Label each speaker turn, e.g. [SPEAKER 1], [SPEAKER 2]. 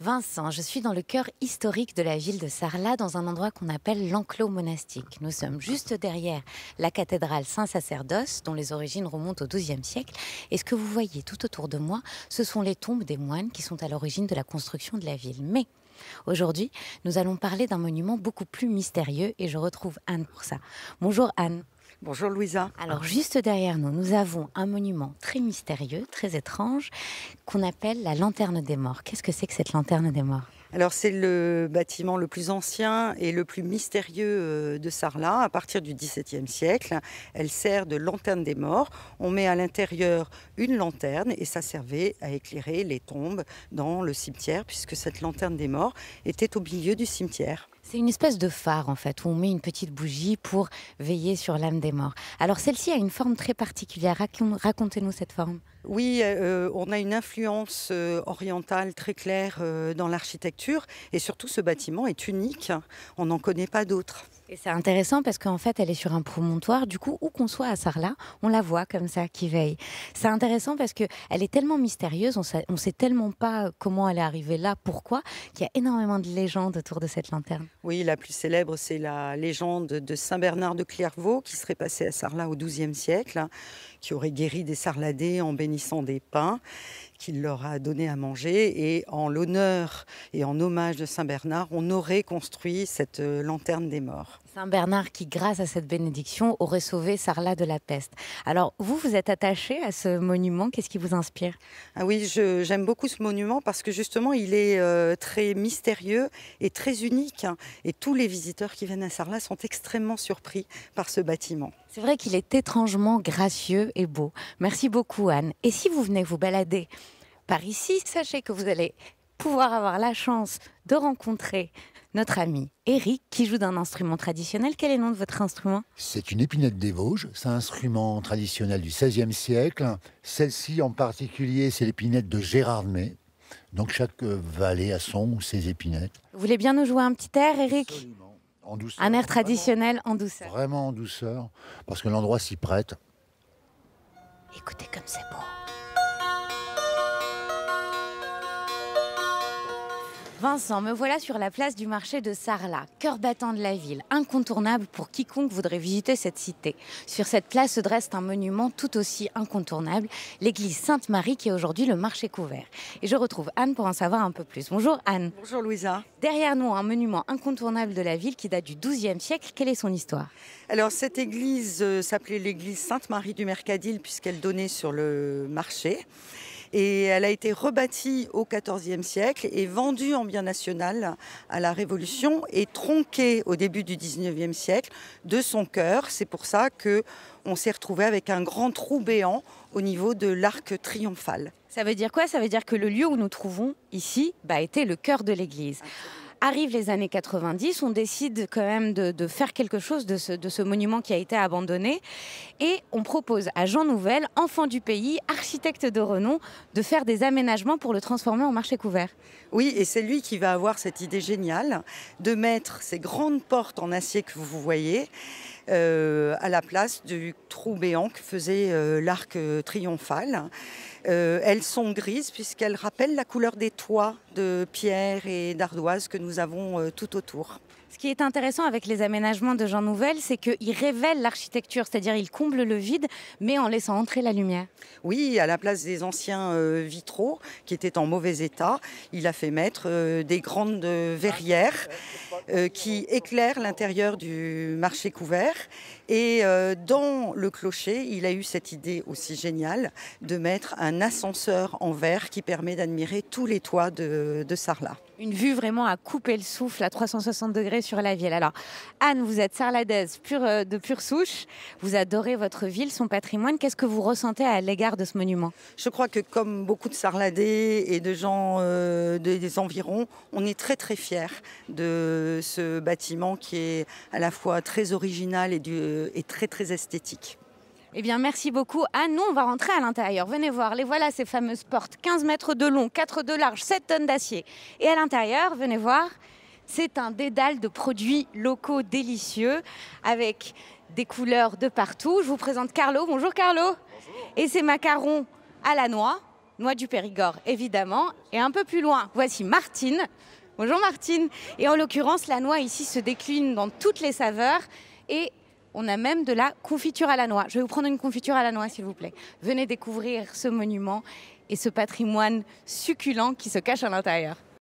[SPEAKER 1] Vincent, je suis dans le cœur historique de la ville de Sarlat, dans un endroit qu'on appelle l'enclos monastique. Nous sommes juste derrière la cathédrale Saint-Sacerdoce, dont les origines remontent au XIIe siècle. Et ce que vous voyez tout autour de moi, ce sont les tombes des moines qui sont à l'origine de la construction de la ville. Mais aujourd'hui, nous allons parler d'un monument beaucoup plus mystérieux et je retrouve Anne pour ça. Bonjour Anne.
[SPEAKER 2] Bonjour Louisa.
[SPEAKER 1] Alors juste derrière nous, nous avons un monument très mystérieux, très étrange, qu'on appelle la Lanterne des Morts. Qu'est-ce que c'est que cette Lanterne des Morts ?
[SPEAKER 2] Alors c'est le bâtiment le plus ancien et le plus mystérieux de Sarlat à partir du XVIIe siècle. Elle sert de lanterne des morts. On met à l'intérieur une lanterne et ça servait à éclairer les tombes dans le cimetière puisque cette lanterne des morts était au milieu du cimetière.
[SPEAKER 1] C'est une espèce de phare en fait, où on met une petite bougie pour veiller sur l'âme des morts. Alors celle-ci a une forme très particulière. Racontez-nous cette forme.
[SPEAKER 2] Oui, on a une influence orientale très claire dans l'architecture et surtout ce bâtiment est unique, on n'en connaît pas d'autres.
[SPEAKER 1] Et c'est intéressant parce qu'en fait elle est sur un promontoire, du coup où qu'on soit à Sarlat, on la voit comme ça qui veille. C'est intéressant parce qu'elle est tellement mystérieuse, on sait tellement pas comment elle est arrivée là, pourquoi, qu'il y a énormément de légendes autour de cette lanterne.
[SPEAKER 2] Oui, la plus célèbre c'est la légende de Saint Bernard de Clairvaux qui serait passé à Sarlat au XIIe siècle, qui aurait guéri des Sarladais en bénissant des pains qu'il leur a donné à manger. Et en l'honneur et en hommage de Saint Bernard, on aurait construit cette lanterne des morts.
[SPEAKER 1] Saint Bernard qui, grâce à cette bénédiction, aurait sauvé Sarlat de la peste. Alors, vous êtes attaché à ce monument, qu'est-ce qui vous inspire ?
[SPEAKER 2] Ah oui, j'aime beaucoup ce monument parce que justement, il est très mystérieux et très unique. Et tous les visiteurs qui viennent à Sarlat sont extrêmement surpris par ce bâtiment.
[SPEAKER 1] C'est vrai qu'il est étrangement gracieux et beau. Merci beaucoup, Anne. Et si vous venez vous balader par ici, sachez que vous allez pouvoir avoir la chance de rencontrer notre ami Eric qui joue d'un instrument traditionnel. Quel est le nom de votre instrument ?
[SPEAKER 3] C'est une épinette des Vosges, c'est un instrument traditionnel du XVIe siècle. Celle-ci en particulier, c'est l'épinette de Gérard May. Donc chaque vallée a son ou ses épinettes.
[SPEAKER 1] Vous voulez bien nous jouer un petit air, Eric ?
[SPEAKER 3] Absolument. En douceur.
[SPEAKER 1] Un air traditionnel en douceur.
[SPEAKER 3] Vraiment en douceur, parce que l'endroit s'y prête.
[SPEAKER 1] Écoutez comme c'est beau. Vincent, me voilà sur la place du marché de Sarlat, cœur battant de la ville, incontournable pour quiconque voudrait visiter cette cité. Sur cette place se dresse un monument tout aussi incontournable, l'église Sainte-Marie qui est aujourd'hui le marché couvert. Et je retrouve Anne pour en savoir un peu plus. Bonjour Anne.
[SPEAKER 2] Bonjour Louisa.
[SPEAKER 1] Derrière nous, un monument incontournable de la ville qui date du XIIe siècle. Quelle est son histoire ?
[SPEAKER 2] Alors cette église s'appelait l'église Sainte-Marie du Mercadil puisqu'elle donnait sur le marché. Et elle a été rebâtie au XIVe siècle et vendue en bien national à la Révolution et tronquée au début du XIXe siècle de son cœur. C'est pour ça qu'on s'est retrouvé avec un grand trou béant au niveau de l'arc triomphal.
[SPEAKER 1] Ça veut dire quoi ? Ça veut dire que le lieu où nous trouvons ici était le cœur de l'église. Arrivent les années 90, on décide quand même de faire quelque chose de ce monument qui a été abandonné. Et on propose à Jean Nouvel, enfant du pays, architecte de renom, de faire des aménagements pour le transformer en marché couvert.
[SPEAKER 2] Oui, et c'est lui qui va avoir cette idée géniale de mettre ces grandes portes en acier que vous voyez à la place du trou béant que faisait l'arc triomphal. Elles sont grises puisqu'elles rappellent la couleur des toits de pierre et d'ardoise que nous avons tout autour.
[SPEAKER 1] Ce qui est intéressant avec les aménagements de Jean Nouvel, c'est qu'il révèle l'architecture, c'est-à-dire il comble le vide, mais en laissant entrer la lumière.
[SPEAKER 2] Oui, à la place des anciens vitraux qui étaient en mauvais état, il a fait mettre des grandes verrières qui éclairent l'intérieur du marché couvert. Et dans le clocher, il a eu cette idée aussi géniale de mettre un ascenseur en verre qui permet d'admirer tous les toits de Sarlat.
[SPEAKER 1] Une vue vraiment à couper le souffle à 360 degrés sur la ville. Alors, Anne, vous êtes sarladaise de pure souche. Vous adorez votre ville, son patrimoine. Qu'est-ce que vous ressentez à l'égard de ce monument ?
[SPEAKER 2] Je crois que comme beaucoup de Sarladais et de gens des environs, on est très très fiers de ce bâtiment qui est à la fois très original et très très esthétique.
[SPEAKER 1] Eh bien, merci beaucoup. Anne, nous, on va rentrer à l'intérieur. Venez voir, les voilà ces fameuses portes. 15 mètres de long, 4 de large, 7 tonnes d'acier. Et à l'intérieur, venez voir, c'est un dédale de produits locaux délicieux avec des couleurs de partout. Je vous présente Carlo. Bonjour Carlo. Bonjour. Et ces macarons à la noix. noix du Périgord, évidemment. Et un peu plus loin, voici Martine. Bonjour Martine. Et en l'occurrence, la noix ici se décline dans toutes les saveurs. Et on a même de la confiture à la noix. Je vais vous prendre une confiture à la noix, s'il vous plaît. Venez découvrir ce monument et ce patrimoine succulent qui se cache à l'intérieur.